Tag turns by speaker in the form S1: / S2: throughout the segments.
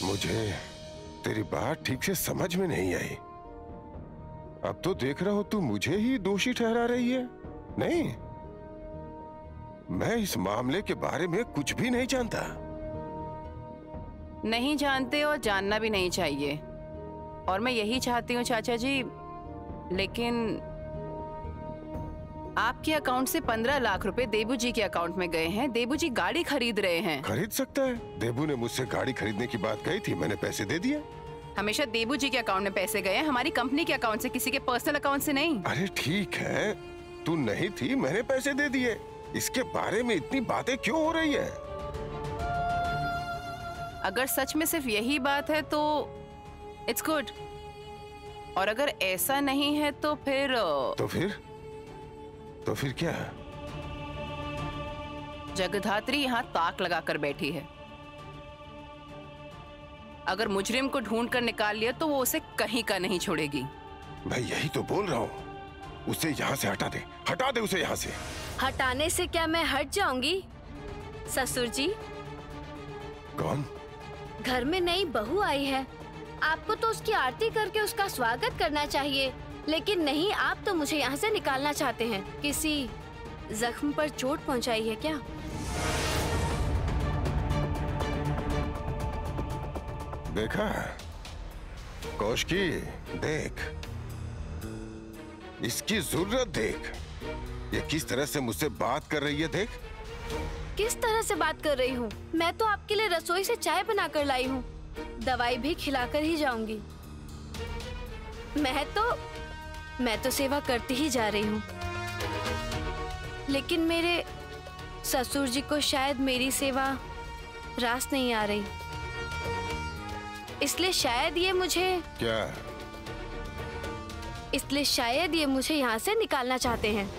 S1: मुझे तेरी बात ठीक से समझ में नहीं आई। अब तो देख रहा हो तू मुझे ही दोषी ठहरा रही है। नहीं, मैं इस मामले के बारे में कुछ भी नहीं जानता।
S2: नहीं जानते और जानना भी नहीं चाहिए, और मैं यही चाहती हूँ चाचा जी। लेकिन आपके अकाउंट से 15 लाख रुपए देबू जी के अकाउंट में गए हैं। देबू जी गाड़ी खरीद रहे हैं।
S1: खरीद सकता है? देबू ने मुझसे गाड़ी खरीदने की बात कही थी, मैंने पैसे दे दिए।
S2: हमेशा देबू जी के अकाउंट में पैसे गए हैं, हमारी कंपनी के अकाउंट से, किसी के पर्सनल अकाउंट से नहीं।
S1: अरे ठीक है, तू नहीं थी, मैंने पैसे दे दिए। इसके बारे में इतनी बातें क्यों हो रही है?
S2: अगर सच में सिर्फ यही बात है तो इट्स गुड, और अगर ऐसा नहीं है तो फिर
S1: तो फिर क्या?
S2: जगधात्री यहाँ ताक लगाकर बैठी है। अगर मुजरिम को ढूंढ कर निकाल लिया तो वो उसे कहीं का नहीं छोड़ेगी।
S1: मैं यही तो बोल रहा हूँ, उसे यहाँ से हटा दे उसे यहाँ से।
S3: हटाने से क्या मैं हट जाऊंगी? ससुर जी,
S1: कौन?
S3: घर में नई बहू आई है, आपको तो उसकी आरती करके उसका स्वागत करना चाहिए, लेकिन नहीं, आप तो मुझे यहाँ से निकालना चाहते हैं। किसी जख्म पर चोट पहुँचाई है क्या?
S1: देखा कौशिकी, देख इसकी जरूरत देख, ये किस तरह से मुझसे बात कर रही है। देख
S3: किस तरह से बात कर रही हूँ? मैं तो आपके लिए रसोई से चाय बना कर लाई हूँ, दवाई भी खिलाकर ही जाऊंगी। मैं तो सेवा करती ही जा रही हूँ, लेकिन मेरे ससुर जी को शायद मेरी सेवा रास नहीं आ रही, इसलिए शायद ये मुझे यहाँ से निकालना चाहते हैं।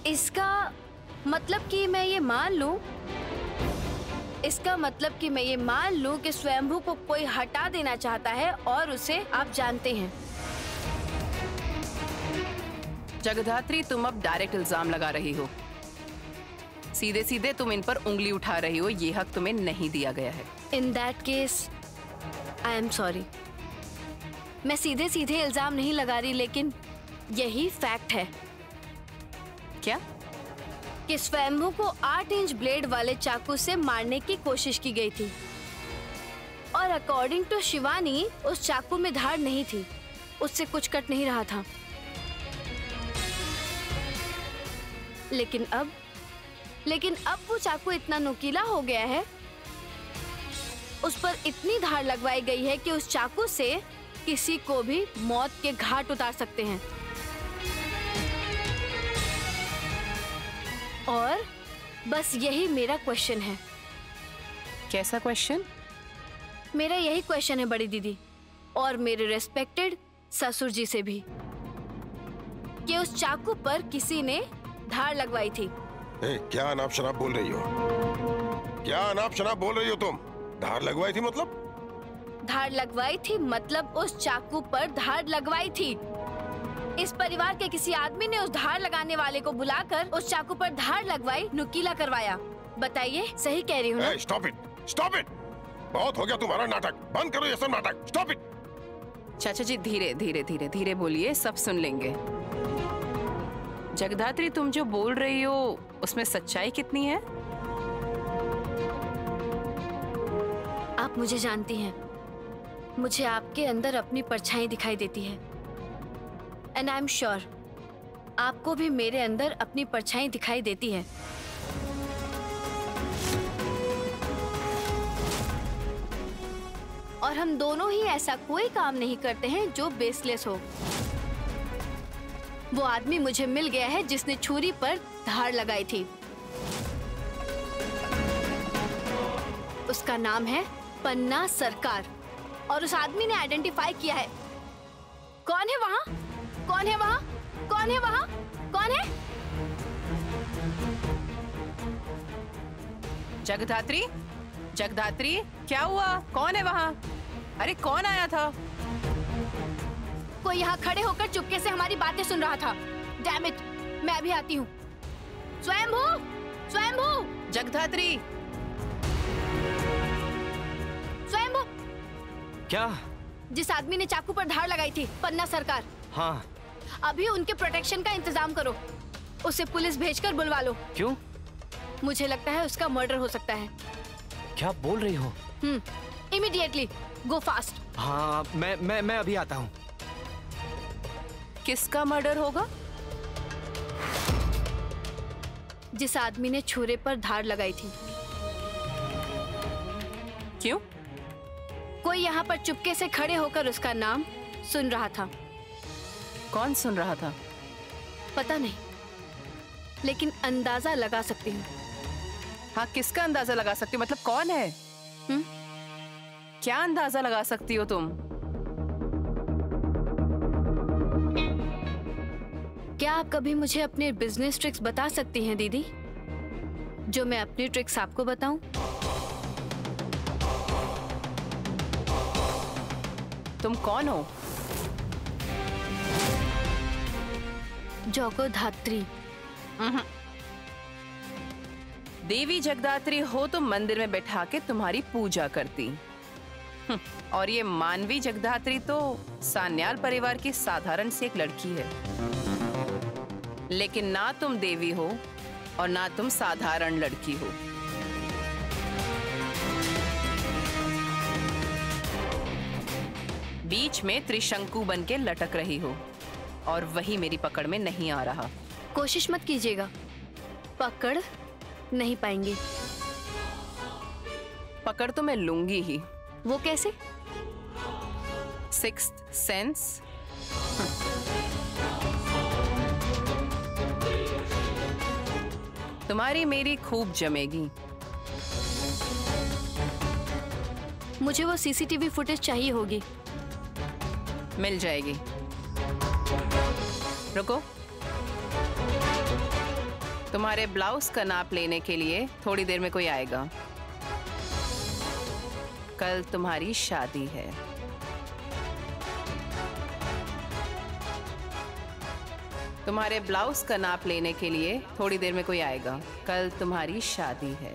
S3: इसका मतलब कि मैं ये मान लूं कि स्वयंभू को कोई हटा देना चाहता है, और उसे आप जानते हैं।
S2: जगधात्री, तुम अब डायरेक्ट इल्जाम लगा रही हो। सीधे सीधे तुम इन पर उंगली उठा रही हो, ये हक तुम्हें नहीं दिया गया है।
S3: In that case I am sorry. मैं सीधे सीधे इल्जाम नहीं लगा रही, लेकिन यही फैक्ट है।
S2: क्या?
S3: कि स्वयंभू को 8 इंच ब्लेड वाले चाकू से मारने की कोशिश की गई थी, और अकॉर्डिंग टू शिवानी उस चाकू में धार नहीं थी, उससे कुछ कट नहीं रहा था। लेकिन अब वो चाकू इतना नुकीला हो गया है, उस पर इतनी धार लगवाई गई है कि उस चाकू से किसी को भी मौत के घाट उतार सकते हैं। और बस यही मेरा क्वेश्चन है।
S2: कैसा क्वेश्चन?
S3: मेरा यही क्वेश्चन है बड़ी दीदी, और मेरे रेस्पेक्टेड ससुर जी से भी, कि उस चाकू पर किसी ने धार लगवाई थी।
S1: क्या अनाप शनाप बोल रही हो? क्या अनाप शनाप बोल रही हो तुम? धार लगवाई थी मतलब?
S3: धार लगवाई थी मतलब उस चाकू पर धार लगवाई थी। इस परिवार के किसी आदमी ने उस धार लगाने वाले को बुलाकर उस चाकू पर धार लगवाई, नुकीला करवाया। बताइए, सही कह रही हूँ ना?
S1: Stop it. बहुत हो गया तुम्हारा नाटक, बंद करो ये सब नाटक। Stop it.
S2: चाचा जी, धीरे बोलिए, सब सुन लेंगे। जगधात्री, तुम जो बोल रही हो उसमें सच्चाई कितनी है?
S3: आप मुझे जानती हैं, मुझे आपके अंदर अपनी परछाई दिखाई देती है, एंड आई एम श्योर आपको भी मेरे अंदर अपनी परछाई दिखाई देती है। और हम दोनों ही ऐसा कोई काम नहीं करते हैं जो बेसलेस हो। वो आदमी मुझे मिल गया है जिसने छुरी पर धार लगाई थी। उसका नाम है पन्ना सरकार, और उस आदमी ने आइडेंटिफाई किया है। कौन है वहाँ? कौन है वहाँ? कौन है वहाँ? कौन है?
S2: जगधात्री, क्या हुआ? कौन है वहाँ? अरे कौन आया था?
S3: कोई यहाँ खड़े होकर चुपके से हमारी बातें सुन रहा था। डैम इट, मैं अभी आती हूँ। स्वयंभू!
S2: जगधात्री!
S4: क्या?
S3: जिस आदमी ने चाकू पर धार लगाई थी, पन्ना सरकार।
S4: हाँ।
S3: अभी उनके प्रोटेक्शन का इंतजाम करो। उसे पुलिस भेजकर बुलवा लो।
S4: क्यों?
S3: मुझे लगता है उसका मर्डर हो सकता है।
S4: क्या बोल रही हो?
S3: Immediately go fast.
S4: हाँ, मैं अभी आता हूँ।
S2: किसका मर्डर होगा?
S3: जिस आदमी ने छुरे पर धार लगाई थी।
S2: क्यों?
S3: कोई यहाँ पर चुपके से खड़े होकर उसका नाम सुन रहा था।
S2: कौन सुन रहा था?
S3: पता नहीं, लेकिन अंदाजा लगा सकती हूँ।
S2: हाँ, किसका अंदाजा लगा सकती हो? मतलब कौन है? क्या अंदाजा लगा सकती हो तुम?
S3: क्या आप कभी मुझे अपने बिजनेस ट्रिक्स बता सकती हैं दीदी, जो मैं अपनी ट्रिक्स आपको बताऊं?
S2: तुम कौन हो?
S3: जगधात्री।
S2: देवी जगदात्री हो तो मंदिर में बैठा के तुम्हारी पूजा करती। और ये मानवी जगदात्री तो सान्याल परिवार की साधारण सी एक लड़की है। लेकिन ना तुम देवी हो और ना तुम साधारण लड़की हो। बीच में त्रिशंकु बन के लटक रही हो और वही मेरी पकड़ में नहीं आ रहा।
S3: कोशिश मत कीजिएगा, पकड़ नहीं पाएंगे।
S2: पकड़ तो मैं लूंगी ही।
S3: वो कैसे?
S2: Sixth sense. तुम्हारी मेरी खूब जमेगी।
S3: मुझे वो सीसीटीवी फुटेज चाहिए होगी।
S2: मिल जाएगी। रुको, तुम्हारे ब्लाउज का नाप लेने के लिए थोड़ी देर में कोई आएगा। कल तुम्हारी शादी है। तुम्हारे ब्लाउज का नाप लेने के लिए थोड़ी देर में कोई आएगा। कल तुम्हारी शादी है।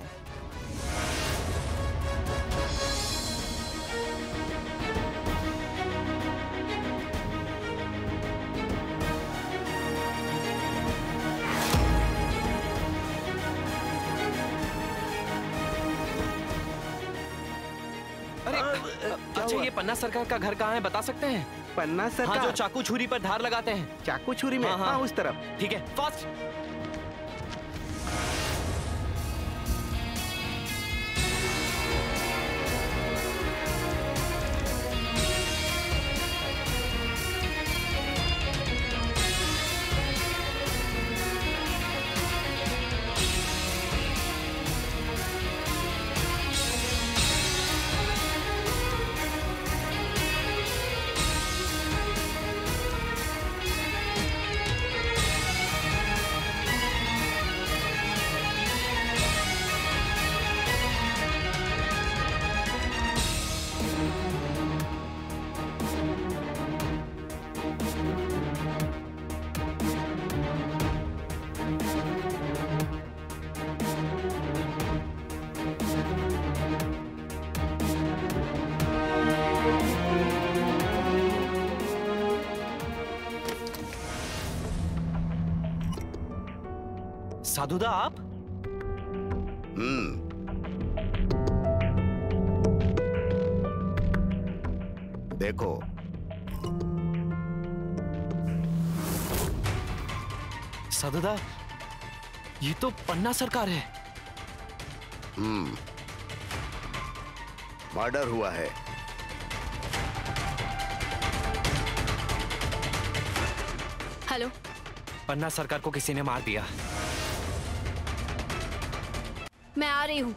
S4: अच्छा, ये पन्ना सरकार का घर कहाँ है, बता सकते हैं?
S5: पन्ना सरकार?
S4: हाँ, जो चाकू छुरी पर धार लगाते हैं।
S5: चाकू छुरी में? हाँ, उस तरफ।
S4: ठीक है, फास्ट। साधुदा, आप?
S5: देखो,
S4: साधुदा, ये तो पन्ना सरकार है।
S5: मर्डर हुआ है।
S3: हेलो,
S4: पन्ना सरकार को किसी ने मार दिया।
S3: मैं आ रही हूँ।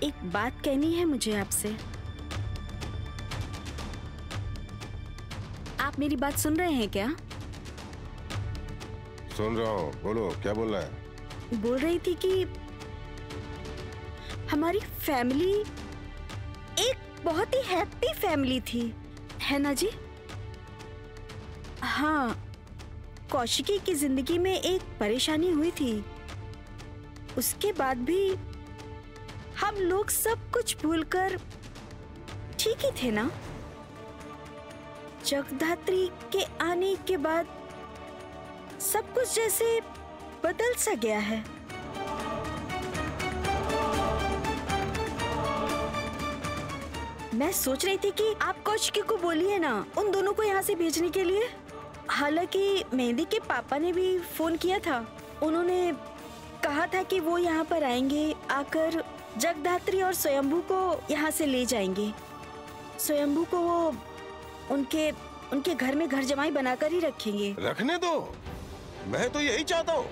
S6: एक बात कहनी है मुझे आपसे। आप मेरी बात सुन रहे हैं क्या?
S1: सुन रहा हूँ, बोलो, क्या बोलना है?
S6: बोल रही थी कि हमारी फैमिली एक बहुत ही हैप्पी फैमिली थी, है ना जी? हाँ, कौशिकी की जिंदगी में एक परेशानी हुई थी। उसके बाद भी हम लोग सब कुछ भूलकर ठीक ही थे ना? जगदात्री के आने के बाद सब कुछ जैसे बदल सा गया है। मैं सोच रही थी कि आप कौशिकी को बोलिए ना उन दोनों को यहाँ से भेजने के लिए। हालांकि मेहंदी के पापा ने भी फोन किया था। उन्होंने कहा था कि वो यहाँ पर आएंगे, आकर जगदात्री और स्वयंभू को यहाँ से ले जाएंगे। स्वयंभू को वो उनके घर में घर जमाई बनाकर ही रखेंगे।
S1: रखने दो, मैं तो यही चाहता हूँ।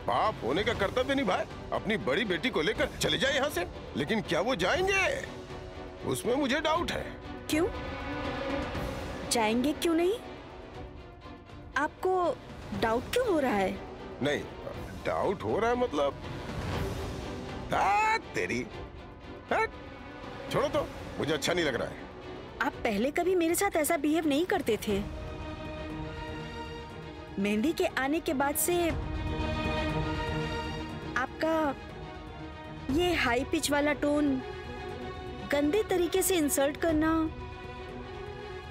S1: बाप होने का कर्तव्य निभाए, अपनी बड़ी बेटी को लेकर चले जाए यहाँ से। लेकिन क्या वो जाएंगे? उसमें मुझे डाउट है।
S6: क्यों जाएंगे? क्यों नहीं? आपको डाउट क्यों हो रहा है?
S1: नहीं, डाउट हो रहा है मतलब तेरी छोड़ो तो, मुझे अच्छा नहीं लग रहा है।
S6: आप पहले कभी मेरे साथ ऐसा बिहेव नहीं करते थे। मेहंदी के आने के बाद से आपका ये हाई पिच वाला टोन, गंदे तरीके से इंसल्ट करना,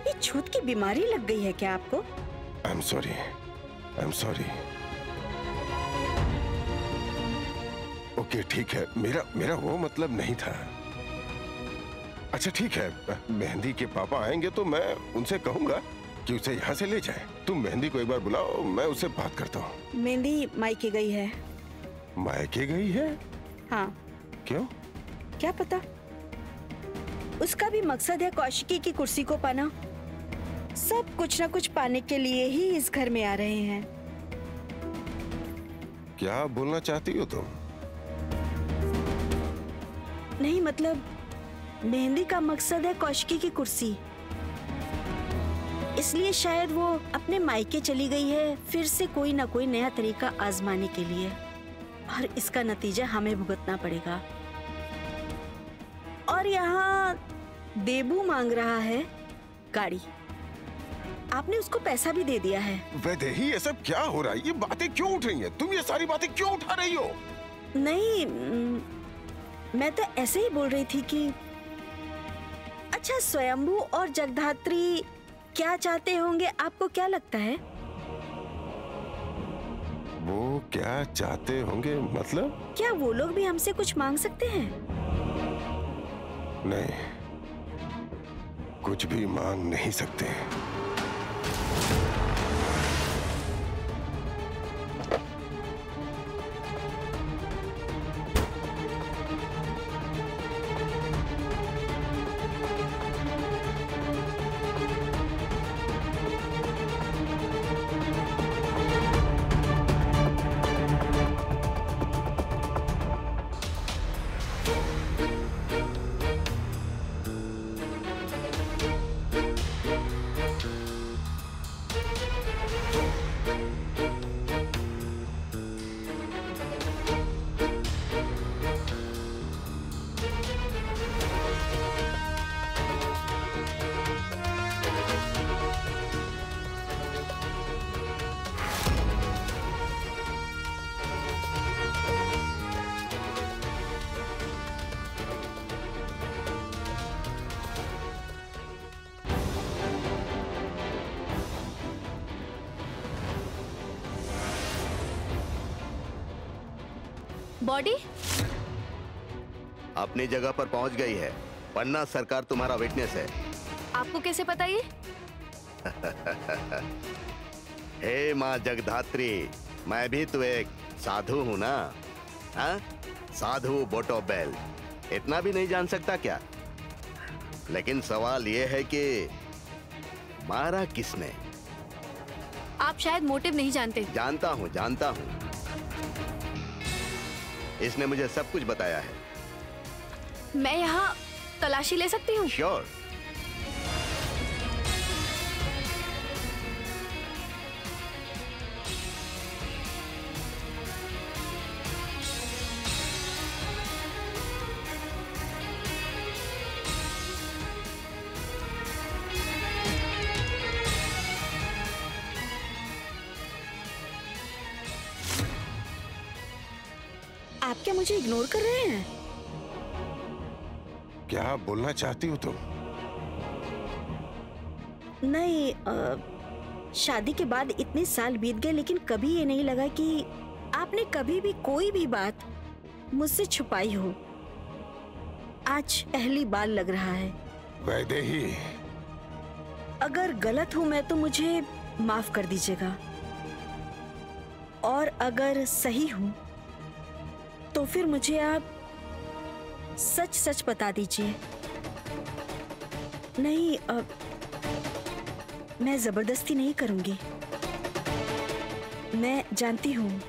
S6: ये छूत की बीमारी लग गई है क्या आपको?
S1: I am sorry. ओके, ठीक है, मेरा वो मतलब नहीं था। अच्छा ठीक है, मेहंदी के पापा आएंगे तो मैं उनसे कहूंगा कि उसे यहाँ से ले जाए। तुम मेहंदी को एक बार बुलाओ, मैं उससे बात करता हूँ।
S6: मेहंदी मायके गई है।
S1: मायके गई है?
S6: हाँ।
S1: क्यों?
S6: क्या पता, उसका भी मकसद है कौशिकी की कुर्सी को पाना। सब कुछ ना कुछ पाने के लिए ही इस घर में आ रहे हैं।
S1: क्या बोलना चाहती हो तुम?
S6: नहीं मतलब, मेहंदी का मकसद है कौशिकी की कुर्सी, इसलिए शायद वो अपने मायके चली गई है फिर से कोई ना कोई नया तरीका आजमाने के लिए, और इसका नतीजा हमें भुगतना पड़ेगा। और यहाँ देबू मांग रहा है गाड़ी। आपने उसको पैसा भी दे दिया है।
S1: वैदेही, ये सब क्या हो रहा है? ये बातें क्यों उठ रही हैं? तुम ये सारी बातें क्यों उठा रही हो?
S6: नहीं, मैं तो ऐसे ही बोल रही थी कि अच्छा, स्वयंभू और जगधात्री क्या चाहते होंगे? आपको क्या लगता है?
S1: वो क्या चाहते होंगे मतलब?
S6: क्या वो लोग भी हमसे कुछ मांग सकते हैं?
S1: नहीं, कुछ भी मांग नहीं सकते।
S3: बॉडी
S5: अपनी जगह पर पहुंच गई है। पन्ना सरकार तुम्हारा विटनेस है।
S3: आपको कैसे पता ये?
S5: हे माँ जगधात्री, मैं भी तो एक साधु हूँ ना? हाँ, साधु बोटोबेल, इतना भी नहीं जान सकता क्या? लेकिन सवाल ये है कि मारा किसने?
S3: आप शायद मोटिव नहीं जानते।
S5: जानता हूँ। इसने मुझे सब कुछ बताया है।
S3: मैं यहाँ तलाशी ले सकती हूँ?
S5: श्योर।
S6: आप क्या मुझे इग्नोर कर रहे हैं?
S1: क्या बोलना चाहती हो तुम?
S6: नहीं, शादी के बाद इतने साल बीत गए, लेकिन कभी ये नहीं लगा कि आपने कभी भी कोई भी बात मुझसे छुपाई हो। आज पहली बार लग रहा है।
S1: वैदेही,
S6: अगर गलत हूं मैं तो मुझे माफ कर दीजिएगा, और अगर सही हूं तो फिर मुझे आप सच सच बता दीजिए। नहीं, मैं जबरदस्ती नहीं करूंगी। मैं जानती हूँ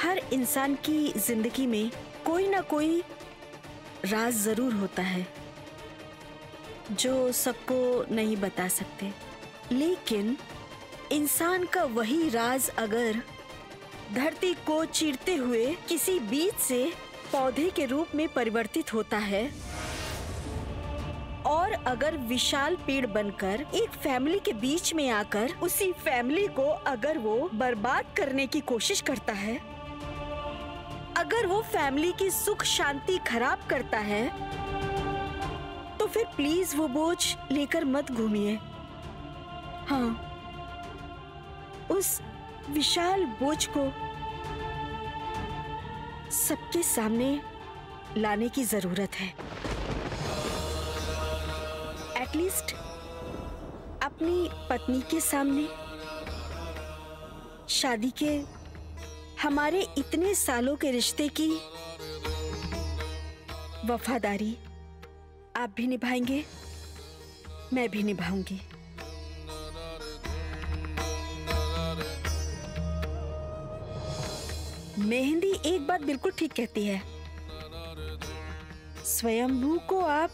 S6: हर इंसान की जिंदगी में कोई ना कोई राज जरूर होता है जो सबको नहीं बता सकते, लेकिन इंसान का वही राज अगर धरती को चीरते हुए किसी बीज से पौधे के रूप में परिवर्तित होता है, और अगर विशाल पेड़ बनकर एक फैमिली के बीच में आकर उसी फैमिली को अगर वो बर्बाद करने की कोशिश करता है, अगर वो फैमिली की सुख शांति खराब करता है, तो फिर प्लीज वो बोझ लेकर मत घूमिए। हाँ, उस विशाल बोझ को सबके सामने लाने की जरूरत है। एटलीस्ट अपनी पत्नी के सामने। शादी के हमारे इतने सालों के रिश्ते की वफादारी आप भी निभाएंगे, मैं भी निभाऊंगी। मेहंदी एक बात बिल्कुल ठीक कहती है, स्वयंभू को आप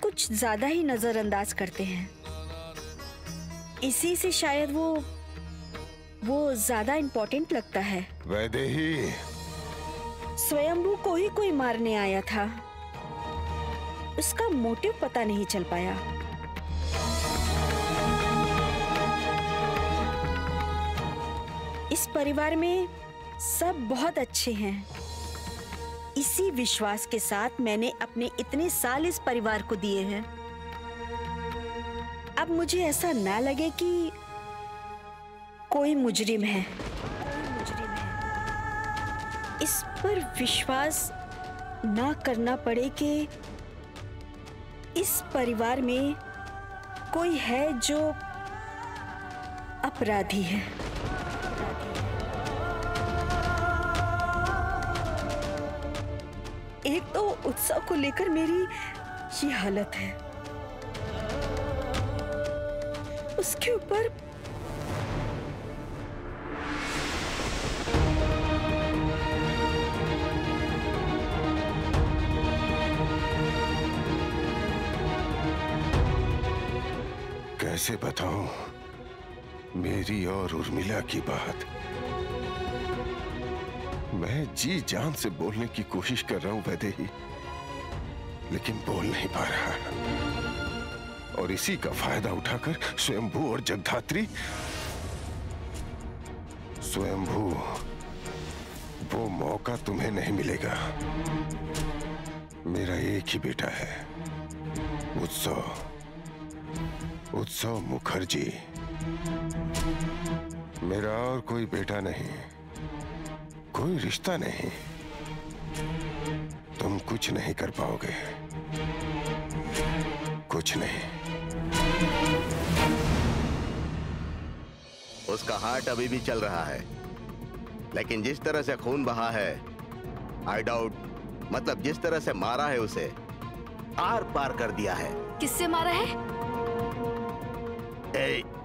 S6: कुछ ज्यादा ही नजरअंदाज करते हैं। इसी से शायद वो ज्यादा इम्पोर्टेंट लगता है।
S1: वैदेही,
S6: स्वयंभू को ही कोई मारने आया था, उसका मोटिव पता नहीं चल पाया। इस परिवार में सब बहुत अच्छे हैं। इसी विश्वास के साथ मैंने अपने इतने साल इस परिवार को दिए हैं। अब मुझे ऐसा ना लगे कि कोई मुजरिम है। इस पर विश्वास ना करना पड़े कि इस परिवार में कोई है जो अपराधी है। एक तो उत्सव को लेकर मेरी ये हालत है, उसके ऊपर
S1: कैसे बताऊं मेरी और उर्मिला की बात। मैं जी जान से बोलने की कोशिश कर रहा हूं वैदेही, लेकिन बोल नहीं पा रहा। और इसी का फायदा उठाकर स्वयंभू और जगधात्री, स्वयंभू, वो मौका तुम्हें नहीं मिलेगा। मेरा एक ही बेटा है, उत्सव मुखर्जी। मेरा और कोई बेटा नहीं, कोई रिश्ता नहीं। तुम कुछ नहीं कर पाओगे, कुछ नहीं।
S5: उसका हार्ट अभी भी चल रहा है, लेकिन जिस तरह से खून बहा है, आई डाउट, मतलब जिस तरह से मारा है उसे, आर पार कर दिया है।
S3: किससे मारा है?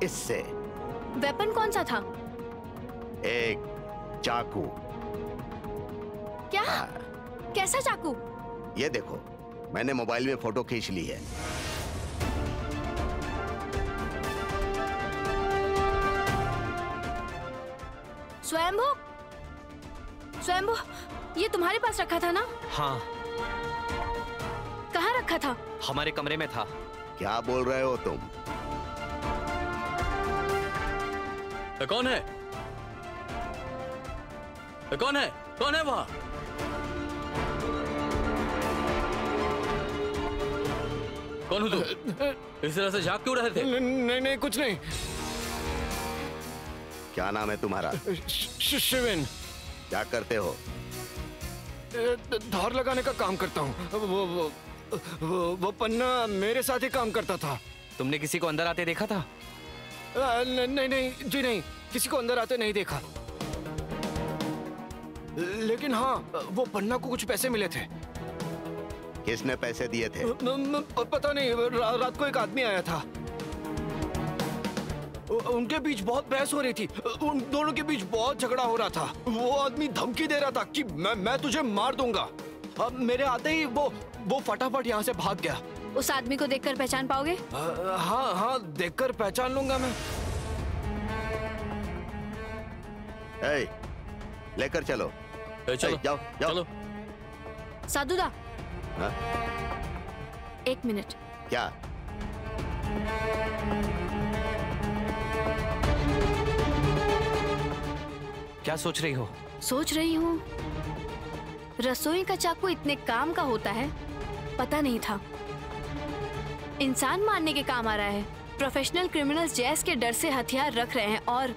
S5: इससे।
S3: वेपन कौन सा था?
S5: एक चाकू।
S3: क्या? कैसा चाकू?
S5: ये देखो, मैंने मोबाइल में फोटो खींच ली है।
S3: स्वयंभू, स्वयंभू, ये तुम्हारे पास रखा था ना?
S4: हाँ।
S3: कहाँ रखा था?
S4: हमारे कमरे में था।
S5: क्या बोल रहे हो तुम?
S7: कौन है? कौन है? कौन है वहाँ? कौन हो तुम? इस तरह से झांक क्यों रहे थे?
S4: नहीं नहीं कुछ नहीं।
S5: क्या नाम है तुम्हारा?
S4: शिवेन।
S5: क्या करते हो?
S4: धार लगाने का काम करता हूँ। वो पन्ना मेरे साथ ही काम करता था।
S8: तुमने किसी को अंदर आते देखा था?
S4: नहीं नहीं जी नहीं, किसी को अंदर आते नहीं देखा। लेकिन हाँ, वो पन्ना को कुछ पैसे मिले थे।
S5: किसने पैसे दिए थे?
S4: पता नहीं, रात को एक आदमी आया था। उनके बीच बहुत बहस हो रही थी। उन दोनों के बीच बहुत झगड़ा हो रहा था। वो आदमी धमकी दे रहा था कि मैं तुझे मार दूंगा। अब मेरे आते ही वो फटाफट यहाँ से भाग गया।
S3: उस आदमी को देखकर पहचान पाओगे?
S4: हाँ हाँ, देखकर पहचान लूंगा मैं।
S5: ए, लेकर चलो।
S7: चलो
S5: जाओ जाओ।
S7: चलो।
S3: साधुदा,
S5: हाँ?
S3: 1 मिनट।
S5: क्या?
S8: क्या सोच रही हो?
S3: सोच रही हूँ, रसोई का चाकू इतने काम का होता है, पता नहीं था। इंसान मारने के काम आ रहा है। प्रोफेशनल क्रिमिनल्स जैस के डर से हथियार रख रहे हैं और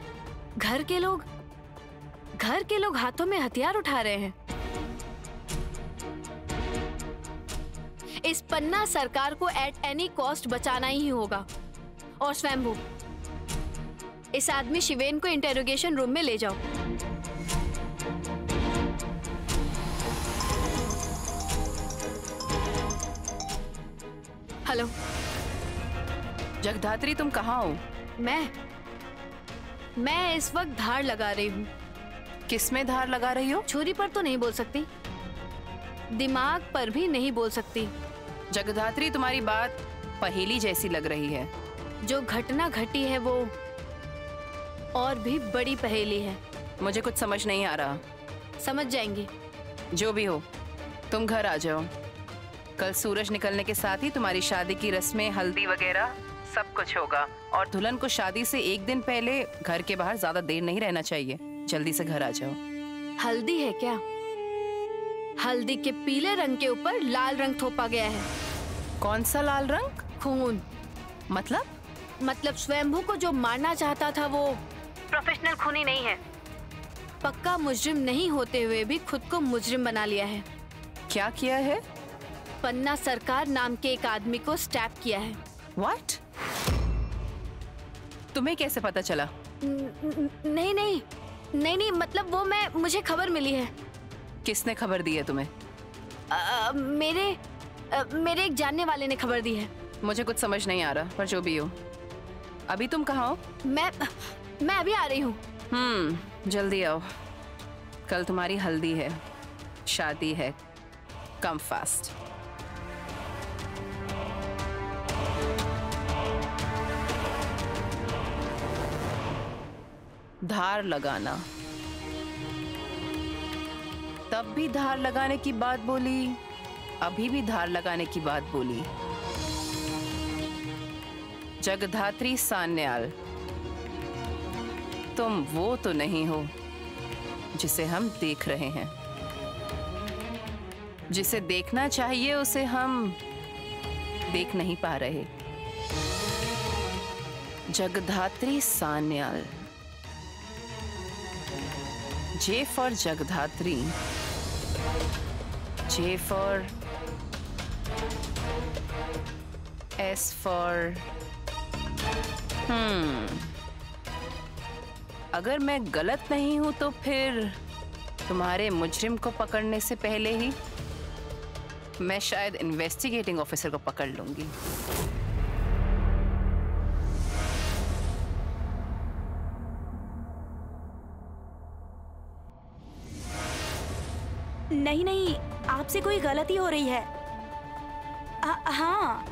S3: घर के लोग हाथों में हथियार उठा रहे हैं। इस पन्ना सरकार को एट एनी कॉस्ट बचाना ही होगा। और स्वयंभू, इस आदमी शिवेन को इंटेरोगेशन रूम में ले जाओ। हेलो
S2: जगधात्री, तुम कहाँ हो?
S3: मैं इस वक्त धार लगा रही हूँ।
S2: किसमें धार लगा रही हो?
S3: छुरी पर तो नहीं बोल सकती, दिमाग पर भी नहीं बोल सकती।
S2: जगधात्री, तुम्हारी बात पहेली जैसी लग रही है।
S3: जो घटना घटी है वो और भी बड़ी पहेली है।
S2: मुझे कुछ समझ नहीं आ रहा।
S3: समझ जाएंगी।
S2: जो भी हो, तुम घर आ जाओ। कल सूरज निकलने के साथ ही तुम्हारी शादी की रस्में, हल्दी वगैरह सब कुछ होगा। और दुल्हन को शादी से 1 दिन पहले घर के बाहर ज्यादा देर नहीं रहना चाहिए। जल्दी से घर आ जाओ।
S3: हल्दी है क्या? हल्दी के पीले रंग के ऊपर लाल रंग थोपा गया है।
S2: कौन सा लाल रंग?
S3: खून। मतलब स्वयंभू को जो मारना चाहता था वो प्रोफेशनल खूनी नहीं है। पक्का मुजरिम नहीं होते हुए भी खुद को मुजरिम बना लिया है।
S2: क्या किया है?
S3: पन्ना सरकार नाम के एक आदमी को स्टैप किया है।
S2: What? तुम्हें कैसे पता चला?
S3: नहीं, मतलब वो मुझे खबर मिली है।
S2: किसने खबर दी है तुम्हें?
S3: मेरे एक जानने वाले ने खबर दी है।
S2: मुझे कुछ समझ नहीं आ रहा, पर जो भी हो। अभी तुम कहाँ हो?
S3: मैं अभी आ रही हूँ।
S2: जल्दी आओ। कल तुम्हारी हल्दी है, शादी है। Come fast. धार लगाना। तब भी धार लगाने की बात बोली, अभी भी धार लगाने की बात बोली। जगधात्री सान्याल, तुम वो तो नहीं हो जिसे हम देख रहे हैं। जिसे देखना चाहिए उसे हम देख नहीं पा रहे। Jagaddhatri Sanyal. J for Jagaddhatri, J for S for अगर मैं गलत नहीं हूं तो फिर तुम्हारे मुजरिम को पकड़ने से पहले ही मैं शायद इन्वेस्टिगेटिंग ऑफिसर को पकड़ लूंगी।
S6: नहीं, आपसे कोई गलती हो रही है। हाँ,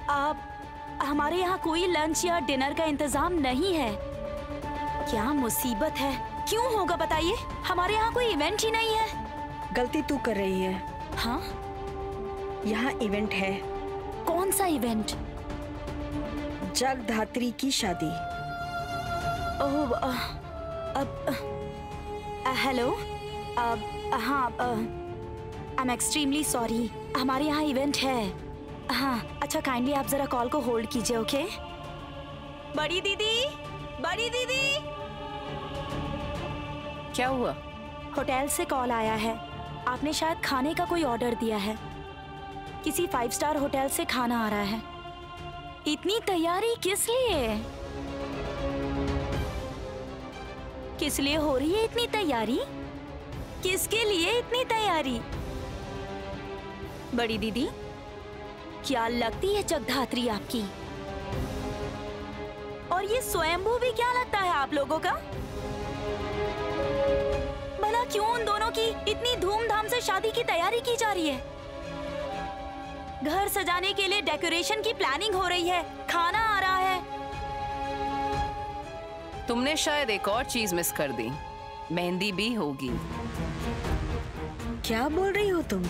S6: आप हमारे यहाँ कोई लंच या डिनर का इंतजाम नहीं है। क्या मुसीबत है? क्यों होगा बताइए? हमारे यहाँ कोई इवेंट ही नहीं है।
S9: गलती तू कर रही है।
S6: हाँ?
S9: यहाँ इवेंट है।
S6: कौन सा इवेंट?
S9: जगधात्री की शादी।
S6: ओह, अब हेलो, हाँ, आई एम एक्सट्रीमली सॉरी, हमारे यहाँ इवेंट है। हाँ, अच्छा काइंडली आप जरा कॉल को होल्ड कीजिए, ओके? बड़ी दीदी, बड़ी दीदी,
S2: क्या हुआ?
S6: होटल से कॉल आया है, आपने शायद खाने का कोई ऑर्डर दिया है। किसी 5 स्टार होटल से खाना आ रहा है। इतनी तैयारी किस लिए? किस लिए हो रही है इतनी तैयारी? किसके लिए इतनी तैयारी? बड़ी दीदी, क्या लगती है जगधात्री आपकी? और ये स्वयंभू भी क्या लगता है आप लोगों का? भला क्यों उन दोनों की इतनी धूमधाम से शादी की तैयारी की जा रही है? घर सजाने के लिए डेकोरेशन की प्लानिंग हो रही है, खाना आ रहा है।
S2: तुमने शायद एक और चीज मिस कर दी, मेहंदी भी होगी।
S9: क्या बोल रही हो तुम?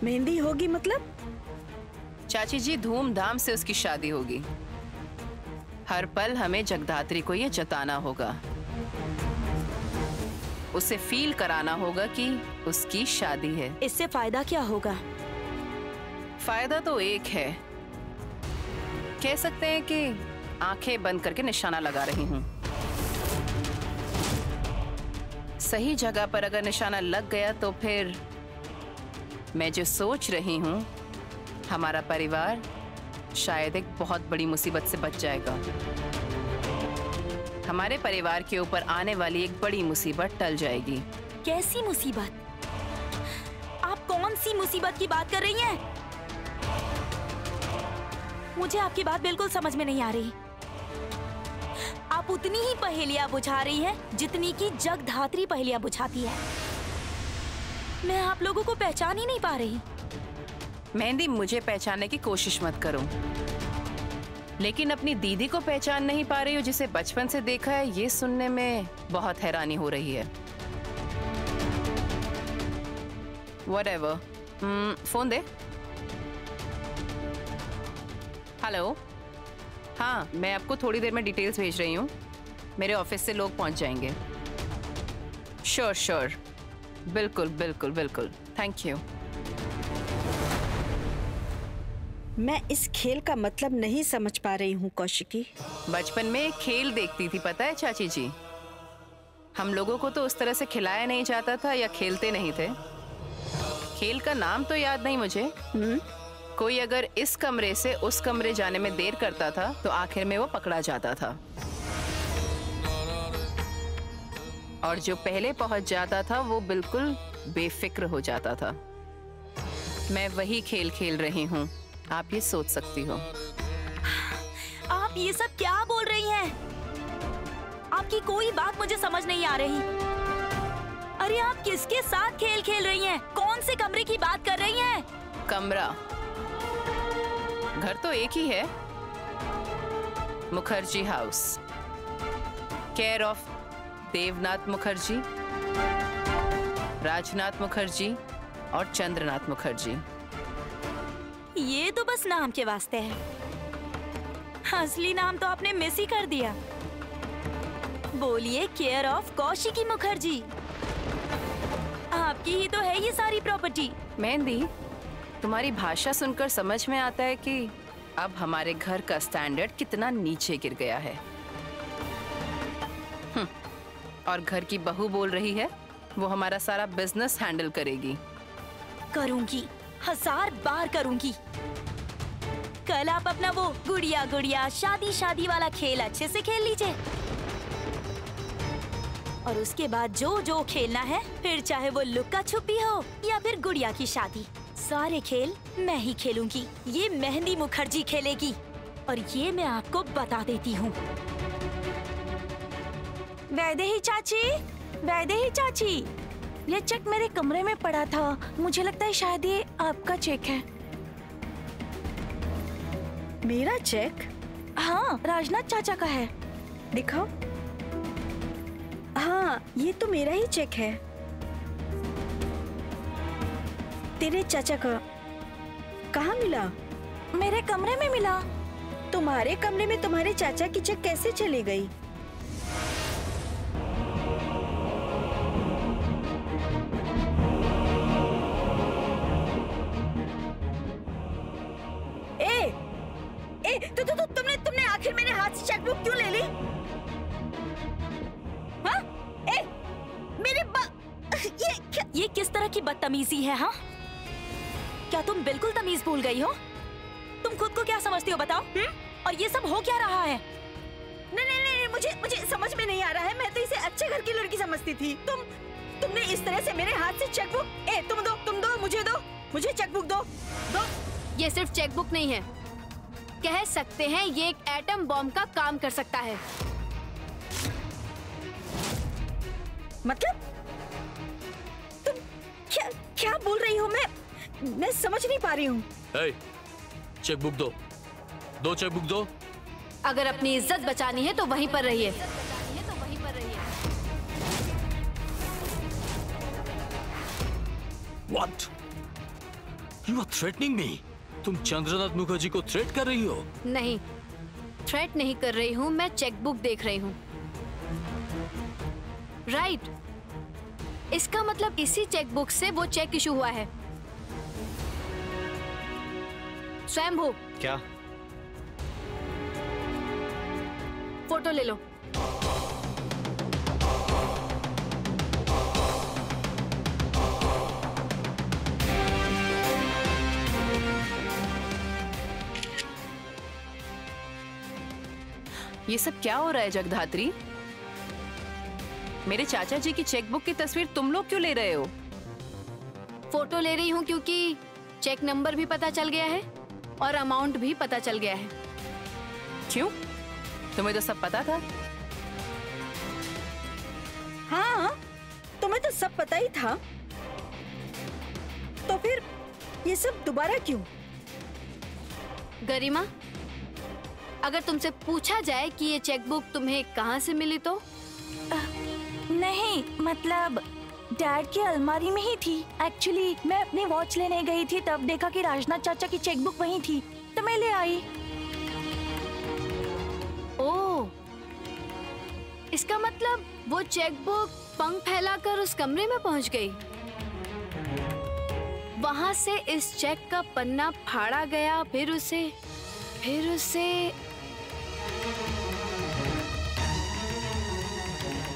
S9: मेहंदी होगी मतलब?
S2: चाची जी, धूमधाम से उसकी शादी होगी। हर पल हमें जगधात्री को ये जताना होगा, उसे फील कराना होगा कि उसकी शादी है।
S6: इससे फायदा क्या होगा?
S2: फायदा तो एक है, कह सकते हैं कि आंखें बंद करके निशाना लगा रही हूँ। सही जगह पर अगर निशाना लग गया तो फिर मैं जो सोच रही हूँ, हमारा परिवार शायद एक बहुत बड़ी मुसीबत से बच जाएगा। हमारे परिवार के ऊपर आने वाली एक बड़ी मुसीबत टल जाएगी।
S6: कैसी मुसीबत? आप कौन सी मुसीबत की बात कर रही हैं? मुझे आपकी बात बिल्कुल समझ में नहीं आ रही। आप उतनी ही पहेलियां बुझा रही हैं जितनी की जगधात्री पहेलियां बुझाती है। मैं आप लोगों को पहचान ही नहीं पा रही।
S2: मेहंदी, मुझे पहचानने की कोशिश मत करो, लेकिन अपनी दीदी को पहचान नहीं पा रही हो जिसे बचपन से देखा है, ये सुनने में बहुत हैरानी हो रही है। Whatever, फोन दे। हेलो, हाँ, मैं आपको थोड़ी देर में डिटेल्स भेज रही हूँ। मेरे ऑफिस से लोग पहुँच जाएंगे। श्योर श्योर, बिल्कुल बिल्कुल बिल्कुल, थैंक यू।
S9: मैं इस खेल का मतलब नहीं समझ पा रही हूँ कौशिकी।
S2: बचपन में एक खेल देखती थी, पता है चाची जी? हम लोगों को तो उस तरह से खिलाया नहीं जाता था या खेलते नहीं थे। खेल का नाम तो याद नहीं मुझे। कोई अगर इस कमरे से उस कमरे जाने में देर करता था तो आखिर में वो पकड़ा जाता था, और जो पहले पहुंच जाता था वो बिल्कुल बेफिक्र हो जाता था। मैं वही खेल खेल रही हूँ, आप ये सोच सकती हो।
S6: आप ये सब क्या बोल रही हैं? आपकी कोई बात मुझे समझ नहीं आ रही। अरे आप किसके साथ खेल खेल रही हैं? कौन से कमरे की बात कर रही हैं?
S2: कमरा, घर तो एक ही है, Mukherjee house, care of Devnath Mukherjee, Rajnath Mukherjee और चंद्रनाथ मुखर्जी।
S6: ये तो बस नाम के वास्ते है, असली नाम तो आपने मिस ही कर दिया। बोलिए, केयर ऑफ कौशिकी मुखर्जी। आपकी ही तो है ये सारी प्रॉपर्टी।
S2: मेहंदी, तुम्हारी भाषा सुनकर समझ में आता है कि अब हमारे घर का स्टैंडर्ड कितना नीचे गिर गया है। और घर की बहू बोल रही है वो हमारा सारा बिजनेस हैंडल करेगी।
S6: करूंगी, 1000 बार करूंगी। कल आप अपना वो गुड़िया गुड़िया शादी शादी वाला खेल अच्छे से खेल लीजिए, और उसके बाद जो जो खेलना है, फिर चाहे वो लुक्का छुपी हो या फिर गुड़िया की शादी, सारे खेल मैं ही खेलूंगी। ये मेहंदी मुखर्जी खेलेगी, और ये मैं आपको बता देती हूँ। वैदेही चाची, वैदेही चाची, ये चेक मेरे कमरे में पड़ा था, मुझे लगता है शायद ये आपका चेक है।
S9: मेरा चेक?
S6: हाँ, राजनाथ चाचा का है।
S9: दिखाओ। हाँ, ये तो मेरा ही चेक है। तेरे चाचा का कहाँ मिला?
S6: मेरे कमरे में मिला।
S9: तुम्हारे कमरे में तुम्हारे चाचा की चेक कैसे चली गई?
S6: चेकबुक क्यों ले ली? हाँ? ए,
S10: ये किस तरह की बदतमीजी है? हाँ, क्या तुम बिल्कुल तमीज भूल गई हो? तुम खुद को क्या समझती हो बताओ? और ये सब हो क्या रहा है?
S6: नहीं, मुझे समझ में नहीं आ रहा है। मैं तो इसे अच्छे घर की लड़की समझती थी। तुमने इस तरह से मेरे हाथ से चेकबुक। ए, तुम दो, मुझे चेकबुक दो।
S3: ये सिर्फ चेकबुक नहीं है, कह सकते हैं ये एक एटम बॉम्ब का काम कर सकता है।
S6: मतलब तुम क्या बोल रही हो? मैं समझ नहीं पा रही हूँ।
S7: चेकबुक दो चेकबुक दो।
S3: अगर अपनी इज्जत बचानी है तो वहीं पर रहिए।
S7: What? You are threatening me? तुम चंद्रनाथ मुखर्जी को थ्रेट कर रही हो?
S3: नहीं, थ्रेट नहीं कर रही हूँ, मैं चेकबुक देख रही हूँ। राइट, इसका मतलब इसी चेकबुक से वो चेक इशू हुआ है। स्वयंभू,
S8: क्या?
S3: फोटो ले लो।
S2: ये सब क्या हो रहा है जगधात्री? मेरे चाचा जी की चेकबुक की तस्वीर तुम लोग क्यों ले रहे हो?
S3: फोटो ले रही हूँ क्योंकि चेक नंबर भी पता चल गया है और अमाउंट भी पता चल गया है।
S2: क्यों? तुम्हें तो सब पता था।
S6: हाँ, तुम्हें तो सब पता ही था, तो फिर ये सब दोबारा क्यों?
S3: गरिमा, अगर तुमसे पूछा जाए कि ये चेकबुक तुम्हें कहाँ से मिली तो?
S10: नहीं, मतलब डैड की अलमारी में ही थी। एक्चुअली मैं अपनी वॉच लेने गई थी, तब देखा कि राजनाथ चाचा की चेकबुक वहीं थी, तो मैं ले आई।
S3: ओह, इसका मतलब वो चेकबुक पंख फैलाकर उस कमरे में पहुंच गई। वहां से इस चेक का पन्ना फाड़ा गया, फिर उसे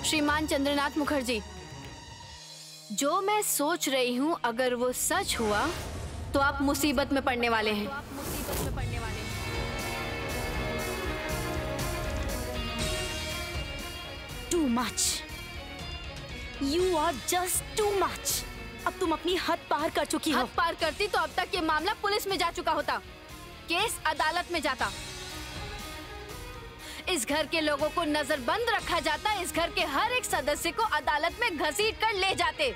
S3: श्रीमान चंद्रनाथ मुखर्जी, जो मैं सोच रही हूँ अगर वो सच हुआ तो आप मुसीबत में पड़ने वाले हैं।
S10: Too much, you are just too much. अब तुम अपनी हद पार कर चुकी हो।
S3: हद पार करती तो अब तक ये मामला पुलिस में जा चुका होता, केस अदालत में जाता, इस घर के लोगों को नजरबंद रखा जाता, इस घर के हर एक सदस्य को अदालत में घसीट कर ले जाते।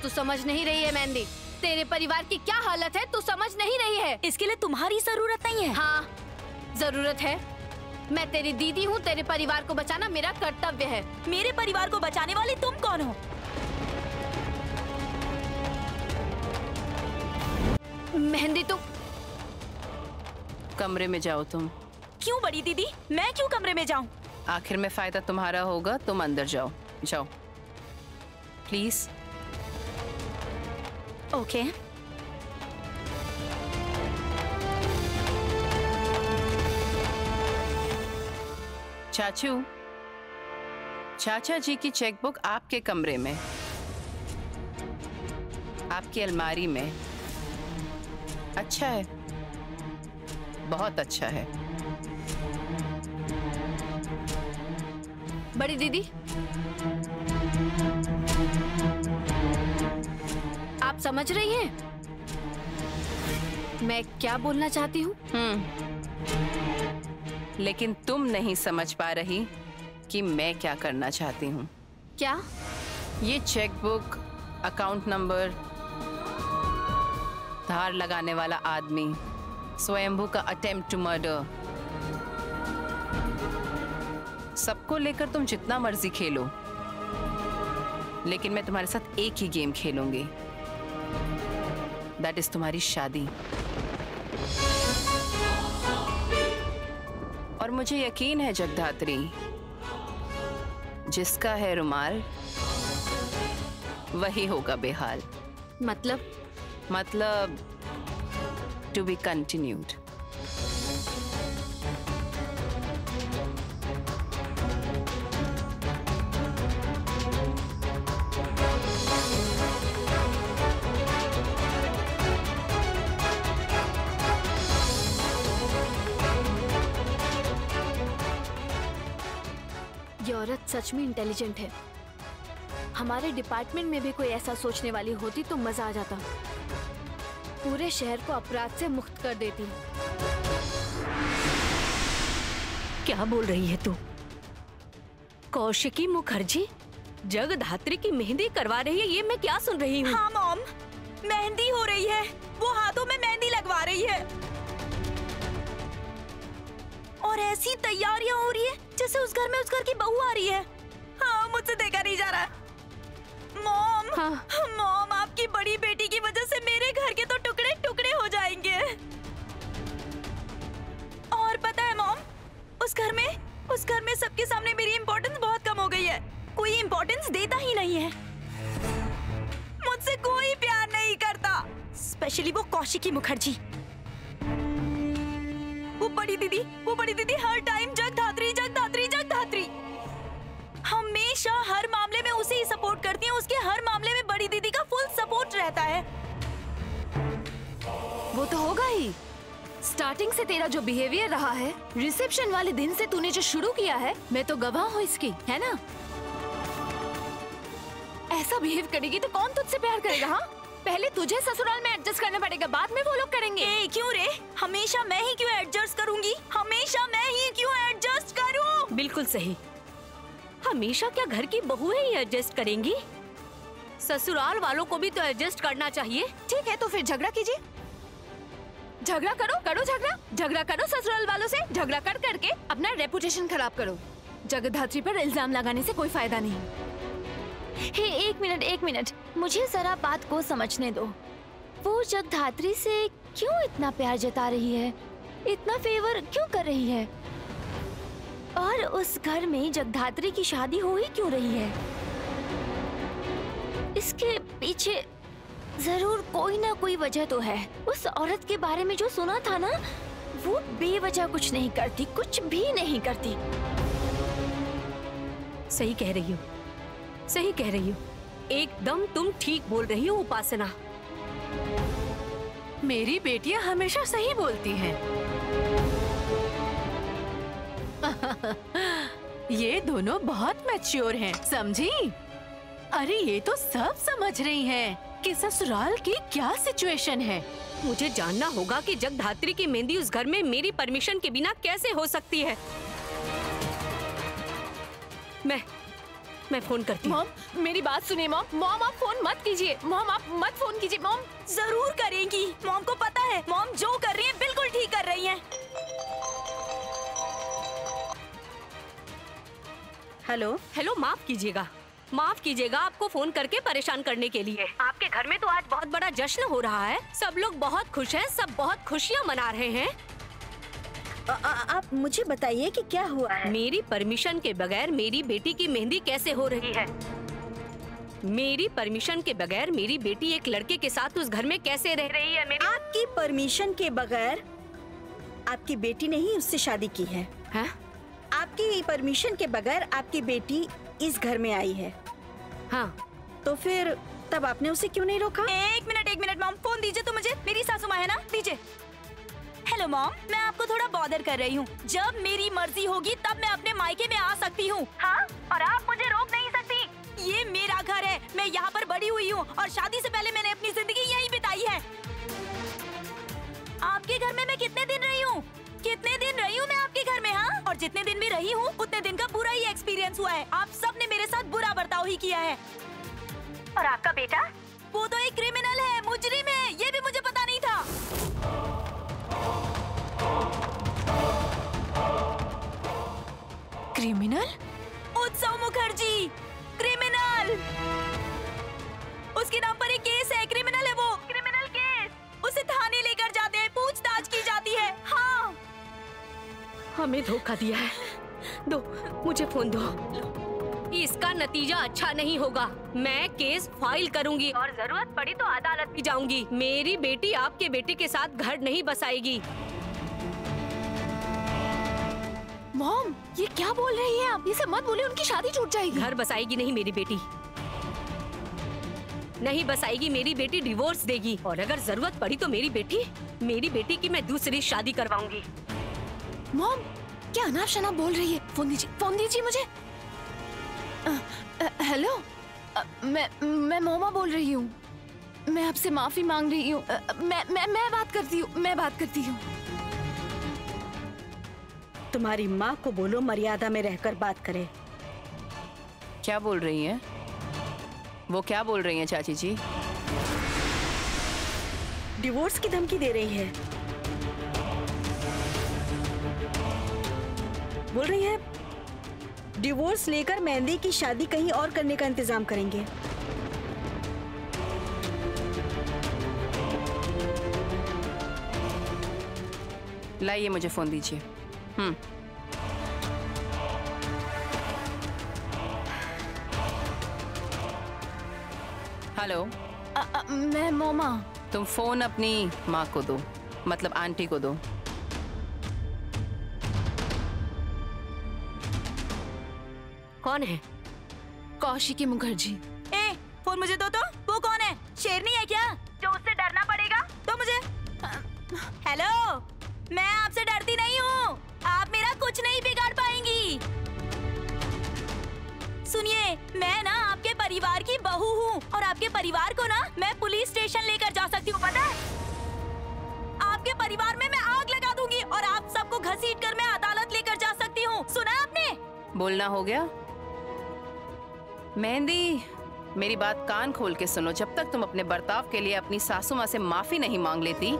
S3: तू समझ नहीं रही है मेहंदी, तेरे परिवार की क्या हालत है तू समझ नहीं रही है।
S10: इसके लिए तुम्हारी जरूरत नहीं है।
S3: हाँ, जरूरत है। मैं तेरी दीदी हूँ, तेरे परिवार को बचाना मेरा कर्तव्य है।
S10: मेरे परिवार को बचाने वाली तुम कौन हो?
S3: मेहंदी, तुम
S2: कमरे में जाओ। तुम
S10: क्यों बड़ी दीदी? मैं क्यों कमरे में जाऊं?
S2: आखिर में फायदा तुम्हारा होगा, तुम अंदर जाओ। जाओ प्लीज।
S10: ओके।
S2: चाचू, चाचा जी की चेकबुक आपके कमरे में, आपकी अलमारी में। अच्छा है, बहुत अच्छा है।
S3: बड़ी दीदी, आप समझ रही हैं मैं क्या बोलना चाहती हूँ?
S2: लेकिन तुम नहीं समझ पा रही कि मैं क्या करना चाहती हूँ।
S3: क्या?
S2: ये चेकबुक, अकाउंट नंबर, धार लगाने वाला आदमी, स्वयंभू का अटेम्प्ट टू मर्डर, सबको लेकर तुम जितना मर्जी खेलो, लेकिन मैं तुम्हारे साथ एक ही गेम खेलूंगी। दैट इज तुम्हारी शादी। और मुझे यकीन है जगधात्री, जिसका है रुमाल वही होगा बेहाल।
S3: मतलब
S2: मतलब टू बी कंटिन्यूड।
S3: ये औरत सच में इंटेलिजेंट है। हमारे डिपार्टमेंट में भी कोई ऐसा सोचने वाली होती तो मजा आ जाता। पूरे शहर को अपराध से मुक्त कर देती।
S11: क्या बोल रही है तू? कौशिकी मुखर्जी जगधात्री की मेहंदी करवा रही है, ये मैं क्या सुन रही हूँ?
S10: हाँ मॉम, मेहंदी हो रही है। वो हाथों में मेहंदी लगवा रही है और ऐसी तैयारियां हो रही है जैसे उस घर की बहू आ रही है। हाँ, मुझसे देखा नहीं जा रहा है। मॉम,
S2: हाँ।
S10: मॉम, आपकी बड़ी बेटी की वजह से मेरे घर के तो टुकड़े टुकड़े हो जाएंगे। और पता है मॉम, उस घर में सबके सामने मेरी इम्पोर्टेंस बहुत कम हो गई है। कोई इम्पोर्टेंस देता ही नहीं है। मुझसे कोई प्यार नहीं करता, स्पेशली वो कौशिकी मुखर्जी। वो बड़ी दीदी हर टाइम जगधात्री जगधात्री जगधात्री, हमेशा हर मामले में उसे ही सपोर्ट करती है। उसके हर मामले में बड़ी दीदी का फुल सपोर्ट रहता है।
S3: वो तो होगा ही। स्टार्टिंग से तेरा जो बिहेवियर रहा है, रिसेप्शन वाले दिन से तूने जो शुरू किया है, मैं तो गवाह हूँ इसकी, है ना? ऐसा बिहेव करेगी तो कौन तुझसे प्यार करेगा? हाँ, पहले तुझे ससुराल में एडजस्ट करना पड़ेगा, बाद में वो लोग करेंगे।
S10: क्यों रे? हमेशा मैं ही क्यों एडजस्ट करूंगी? हमेशा मैं ही क्यों एडजस्ट करूं?
S11: बिल्कुल सही। हमेशा क्या घर की बहुएं ही एडजस्ट करेंगी? ससुराल वालों को भी तो एडजस्ट करना चाहिए।
S3: ठीक है, तो फिर झगड़ा कीजिए। झगड़ा करो झगड़ा करो ससुराल वालों से। झगड़ा कर करके अपना रेपुटेशन खराब करो। जगधात्री पर इल्जाम लगाने से कोई फायदा नहीं। हे, एक मिनट, मुझे जरा बात को समझने दो। वो जगधात्री से क्यों इतना प्यार जता रही है? इतना फेवर क्यों कर रही है? और उस घर में जगधात्री की शादी हो ही क्यों रही है? इसके पीछे जरूर कोई ना कोई वजह तो है। उस औरत के बारे में जो सुना था ना, वो बेवजह कुछ नहीं करती, कुछ भी नहीं करती।
S11: सही कह रही हो, सही कह रही हो, एकदम तुम ठीक बोल रही हो उपासना।
S2: मेरी बेटियां हमेशा सही बोलती हैं। ये दोनों बहुत मैच्योर हैं, समझी? अरे ये तो सब समझ रही हैं कि ससुराल की क्या सिचुएशन है।
S11: मुझे जानना होगा कि जगधात्री की मेहंदी उस घर में मेरी परमिशन के बिना कैसे हो सकती है। मैं फोन करती हूँ।
S3: मॉम, मेरी बात सुनिए मॉम। मॉम, आप फोन मत कीजिए। मॉम, आप मत फोन कीजिए। मॉम
S10: जरूर करेंगी। मॉम को पता है, मॉम जो कर रही है बिल्कुल ठीक कर रही हैं।
S11: हेलो, माफ कीजिएगा आपको फोन करके परेशान करने के लिए। आपके घर में तो आज बहुत बड़ा जश्न हो रहा है। सब लोग बहुत खुश हैं, सब बहुत खुशियाँ मना रहे हैं।
S6: आप मुझे बताइए कि क्या हुआ है?
S11: मेरी परमिशन के बगैर मेरी बेटी की मेहंदी कैसे हो रही है? मेरी परमिशन के बगैर मेरी बेटी एक लड़के के साथ उस घर में कैसे रह रही है?
S6: आपकी परमिशन के बगैर आपकी बेटी ने ही उससे शादी की है।
S11: हाँ?
S6: आपकी परमिशन के बगैर आपकी बेटी इस घर में आई है।
S11: हाँ,
S6: तो फिर तब आपने उसे क्यों नहीं रोका?
S10: एक मिनट मॉम, फोन दीजिए तो मुझे। मेरी सासू माँ है ना, दीजिए। हेलो मॉम, मैं आपको थोड़ा बॉदर कर रही हूँ। जब मेरी मर्जी होगी तब मैं अपने मायके में आ सकती हूँ। हाँ, और आप मुझे रोक नहीं सकती। ये मेरा घर है, मैं यहाँ पर बड़ी हुई हूँ और शादी से पहले मैंने अपनी जिंदगी यहीं बिताई है। आपके घर में मैं कितने दिन रही हूँ मैं आपके घर में? हाँ, और जितने दिन भी रही हूँ उतने दिन का बुरा ही एक्सपीरियंस हुआ है। आप सबने मेरे साथ बुरा बर्ताव ही किया है। और आपका बेटा, वो तो एक क्रिमिनल है, मुजरिम है, ये भी मुझे पता नहीं था।
S2: क्रिमिनल?
S10: उत्सव मुखर्जी, क्रिमिनल। उसके नाम पर एक केस है, क्रिमिनल है वो, क्रिमिनल केस। उसे थाने लेकर जाते हैं, पूछताछ की जाती है। हाँ,
S11: हमें धोखा दिया है। दो, मुझे फोन दो। इसका नतीजा अच्छा नहीं होगा। मैं केस फाइल करूंगी और जरूरत पड़ी तो अदालत भी जाऊंगी। मेरी बेटी आपके बेटे के साथ घर नहीं बसाएगी।
S3: मॉम, ये क्या बोल रही है आप? इसे मत बोले, उनकी शादी टूट जाएगी।
S11: घर बसाएगी नहीं मेरी बेटी, नहीं बसाएगी। मेरी बेटी डिवोर्स देगी और अगर जरूरत पड़ी तो मेरी बेटी की मैं दूसरी शादी करवाऊंगी।
S3: मॉम, क्या अनाप शनाप बोल रही है? फोन दीजिए मुझे। हेलो, मैं मोमा बोल रही हूँ। मैं आपसे माफी मांग रही हूँ। मैं बात करती हूँ।
S9: तुम्हारी माँ को बोलो मर्यादा में रहकर बात करे।
S2: क्या बोल रही हैं? वो क्या बोल रही हैं चाची जी?
S9: डिवोर्स की धमकी दे रही है। बोल रही है डिवोर्स लेकर मेहंदी की शादी कहीं और करने का इंतजाम करेंगे।
S2: लाइए, मुझे फोन दीजिए। हेलो।
S3: मैं मोमा।
S2: तुम फोन अपनी माँ को दो, मतलब आंटी को दो।
S11: कौन है?
S3: कौशिकी मुखर्जी।
S10: ए, फोन मुझे दो तो। वो कौन है? शेरनी है क्या जो उससे डरना पड़ेगा? तो मुझे। हेलो, मैं आपसे डरती नहीं हूँ। आप मेरा कुछ नहीं बिगाड़ पाएंगी। सुनिए, मैं ना आपके परिवार की बहू हूँ और आपके परिवार को ना मैं पुलिस स्टेशन लेकर जा सकती हूँ, पता है? आपके परिवार में मैं आग लगा दूंगी और आप सबको घसीट कर मैं अदालत लेकर जा सकती हूँ। सुना आपने?
S2: बोलना हो गया? मेहंदी, मेरी बात कान खोल के सुनो। जब तक तुम अपने बर्ताव के लिए अपनी सासू माँ से माफी नहीं मांग लेती,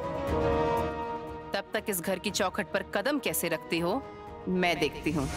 S2: तब तक इस घर की चौखट पर कदम कैसे रखती हो मैं देखती हूँ।